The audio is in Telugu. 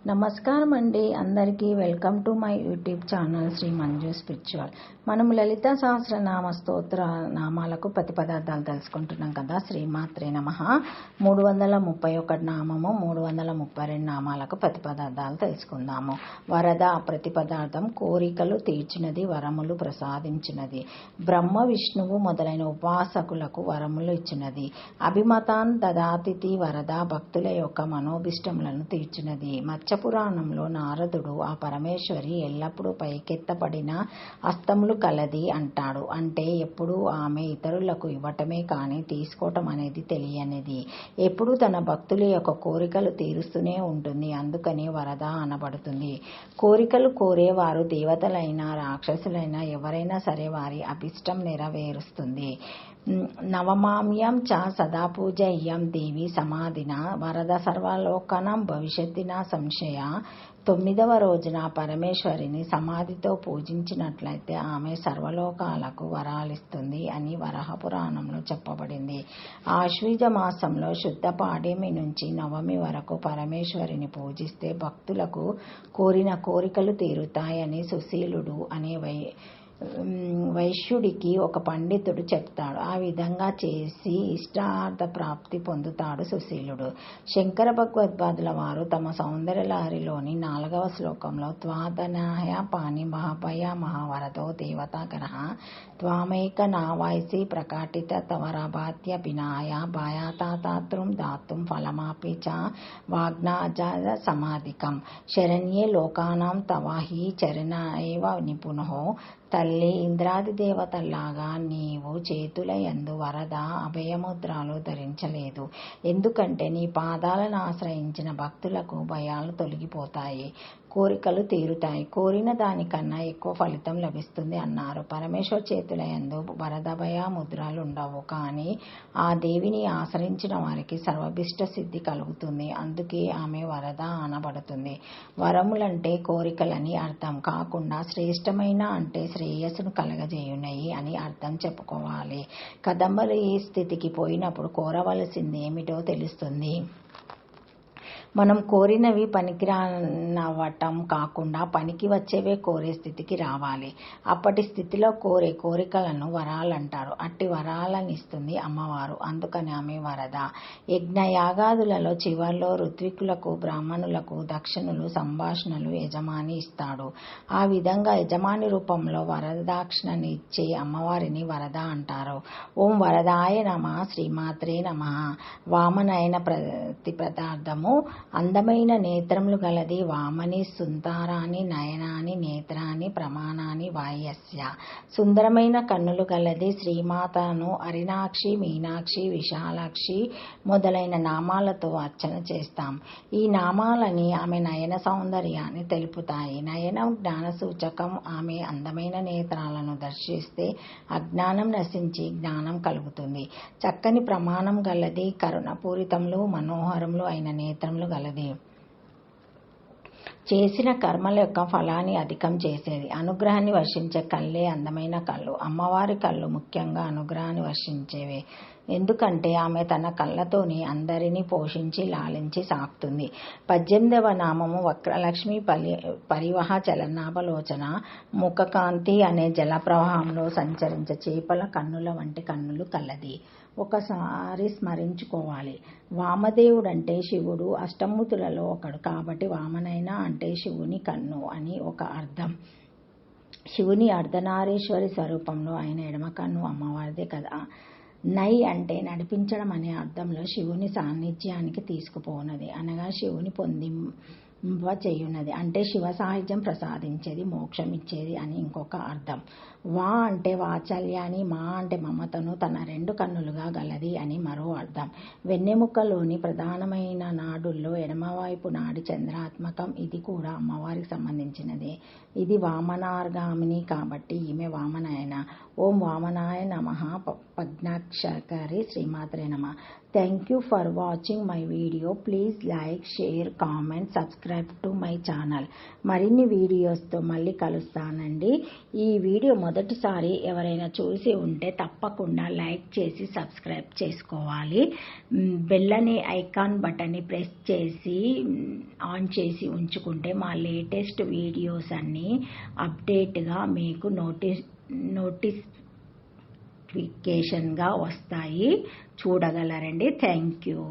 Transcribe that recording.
నమస్కారం అండి అందరికీ. Welcome to my YouTube channel Shri Manju spiritual. మనము లలిత సహస్రనామ స్తోత్ర నామాలకు ప్రతిపదార్థాలు తెలుసుకుంటున్నాం కదా. శ్రీమాత్రే నమః. 331 నామము, 332 నామాలకు ప్రతిపదార్థాలు తెలుసుకుందాము. వరద ప్రతిపదార్థం కోరికలు తీర్చినది, వరములు ప్రసాదించినది. బ్రహ్మ విష్ణువు మొదలైన ఉపాసకులకు వరములు ఇచ్చినది. అభిమతాన్ దదాతిథి వరద భక్తుల యొక్క మనోభిష్టములను తీర్చినది. మత్స్యపురాణంలో నారదుడు ఆ పరమేశ్వరి ఎల్లప్పుడూ పైకెత్తబడిన హస్తములు కలది అంటాడు. అంటే ఎప్పుడూ ఆమె ఇతరులకు ఇవ్వటమే కానీ తీసుకోవటం అనేది తెలియనిది. ఎప్పుడూ తన భక్తుల యొక్క కోరికలు తీరుస్తూనే ఉంటుంది. అందుకని వరద అనబడుతుంది. కోరికలు కోరేవారు దేవతలైనా రాక్షసులైనా ఎవరైనా సరే వారి అభిష్టం నెరవేరుస్తుంది. నవమామ్యం చ సదా పూజయ్యం దేవి సమాధిన వరద సర్వలోకనం భవిష్యత్తిన సంశయ. 9వ రోజున పరమేశ్వరిని సమాధితో పూజించినట్లయితే ఆమె సర్వలోకాలకు వరాలిస్తుంది అని వరాహ పురాణంలో చెప్పబడింది. ఆశ్వీజ మాసంలో శుద్ధ పాడ్యమి నుంచి నవమి వరకు పరమేశ్వరిని పూజిస్తే భక్తులకు కోరిన కోరికలు తీరుతాయని సుశీలుడు అనే వైశ్యుడికి ఒక పండితుడు చెప్తాడు. ఆ విధంగా చేసి ఇష్టార్థ ప్రాప్తి పొందుతాడు సుశీలుడు. శంకర భగవత్పాదుల వారు తమ సౌందర్యలహరిలోని 4వ శ్లోకంలో త్వాదనాయ పాని మహాపయ మహావరదో దేవతాకరః త్వామేక నావాయిసి ప్రకాటిత తవరభాత్య పినాయ భాయాతాత్రం దాతుం ఫలమాపి చ వాగ్నాజ సమాధికం శరణ్యే లోకానాం తవాహి చరణ ఏవ నిపుణో. తల్లి, ఇంద్రాది దేవతల్లాగా నీవు చేతుల యందు వరద అభయముద్రాలు ధరించలేదు. ఎందుకంటే నీ పాదాలను ఆశ్రయించిన భక్తులకు భయాలు తొలగిపోతాయి, కోరికలు తీరుతాయి, కోరిన దానికన్నా ఎక్కువ ఫలితం లభిస్తుంది అన్నారు. పరమేశ్వర చేతుల యందు వరదభయ ముద్రాలు ఉండవు, కానీ ఆ దేవిని ఆశ్రయించిన వారికి సర్వభిష్ట సిద్ధి కలుగుతుంది. అందుకే ఆమె వరద అనబడుతుంది. వరములంటే కోరికలని అర్థం కాకుండా శ్రేష్టమైన అంటే శ్రేయస్సును కలగజేయునయి అని అర్థం చెప్పుకోవాలి. కదంబరి ఈ స్థితికి పోయినప్పుడు కోరవలసింది ఏమిటో తెలుస్తుంది. మనం కోరినవి పనికిరానవటం కాకుండా పనికి వచ్చేవే కోరే స్థితికి రావాలి. అప్పటి స్థితిలో కోరే కోరికలను వరాలంటారు. అట్టి వరాలనిస్తుంది అమ్మవారు. అందుకని ఆమె వరద. యజ్ఞయాగాదులలో చివర్లో ఋత్వికులకు బ్రాహ్మణులకు దక్షిణలు సంభాషణలు యజమాని ఇస్తాడు. ఆ విధంగా యజమాని రూపంలో వరదక్షిణని ఇచ్చే అమ్మవారిని వరద అంటారు. ఓం వరదాయ నమః. శ్రీమాత్రే నమః. వామనయన ప్రతిపదార్థము అందమైన నేత్రములు గలది. వామని సుందరాని నయనాని నేత్రాని ప్రమాణాని వాయస్య. సుందరమైన కన్నులు గలది. శ్రీమాతను అరినాక్షి, మీనాక్షి, విశాలాక్షి మొదలైన నామాలతో అర్చన చేస్తాం. ఈ నామాలని ఆమె నయన సౌందర్యాన్ని తెలుపుతాయి. నయనం జ్ఞాన సూచకం. ఆమె అందమైన నేత్రాలను దర్శిస్తే అజ్ఞానం నశించి జ్ఞానం కలుగుతుంది. చక్కని ప్రమాణం గలది. కరుణపూరితములు మనోహరములు అయిన నేత్రములు గలది. చేసిన కర్మల యొక్క ఫలాన్ని అధికం చేసేది. అనుగ్రహాన్ని వర్షించే కళ్ళే అందమైన కళ్ళు. అమ్మవారి కళ్ళు ముఖ్యంగా అనుగ్రహాన్ని వర్షించేవే. ఎందుకంటే ఆమె తన కళ్ళతోనే అందరినీ పోషించి లాలించి సాకుతుంది. 18వ నామము వక్రలక్ష్మి పరివహ చలనాభలోచన. ముఖకాంతి అనే జల ప్రవాహంలో సంచరించే చేపల కన్నుల వంటి కన్నులు కలది. ఒకసారి స్మరించుకోవాలి. వామదేవుడంటే శివుడు అష్టమూర్తులలో ఒకడు కాబట్టి వామనయన అంటే శివుని కన్ను అని ఒక అర్థం. శివుని అర్ధనారీశ్వరి స్వరూపంలో ఆయన ఎడమ కన్ను అమ్మవారిదే కదా. నై అంటే నడిపించడం అనే అర్థంలో శివుని సాన్నిధ్యానికి తీసుకుపోనది, అనగా శివుని పొందింపచేయున్నది. అంటే శివ సాహిత్యం ప్రసాదించేది, మోక్షం ఇచ్చేది అని ఇంకొక అర్థం. వా అంటే వాత్సల్యాన్ని, మా అంటే మమతను తన 2 కన్నులుగా గలది అని మరో అర్థం. వెన్నెముకలోని ప్రధానమైన నాడుల్లో ఎడమవైపు నాడి చంద్రాత్మకం. ఇది కూడా అమ్మవారికి సంబంధించినదే. ఇది వామనార్గామిని కాబట్టి ఈమె వామనయన. ఓం వామనాయ నమః. పద్మాక్షరి. శ్రీమాత్రే నమః. Thank you for watching my video. Please like, share, comment, subscribe to my channel. మరిన్ని వీడియోస్తో మళ్ళీ కలుస్తానండి. ఈ వీడియో మొదటిసారి ఎవరైనా చూసి ఉంటే తప్పకుండా లైక్ చేసి సబ్స్క్రైబ్ చేసుకోవాలి. బెల్ అనే ఐకాన్ బటన్ని ప్రెస్ చేసి ఆన్ చేసి ఉంచుకుంటే మా లేటెస్ట్ వీడియోస్ అన్నీ అప్డేట్గా మీకు నోటిఫికేషన్గా వస్తాయి, చూడగలరండి. Thank you.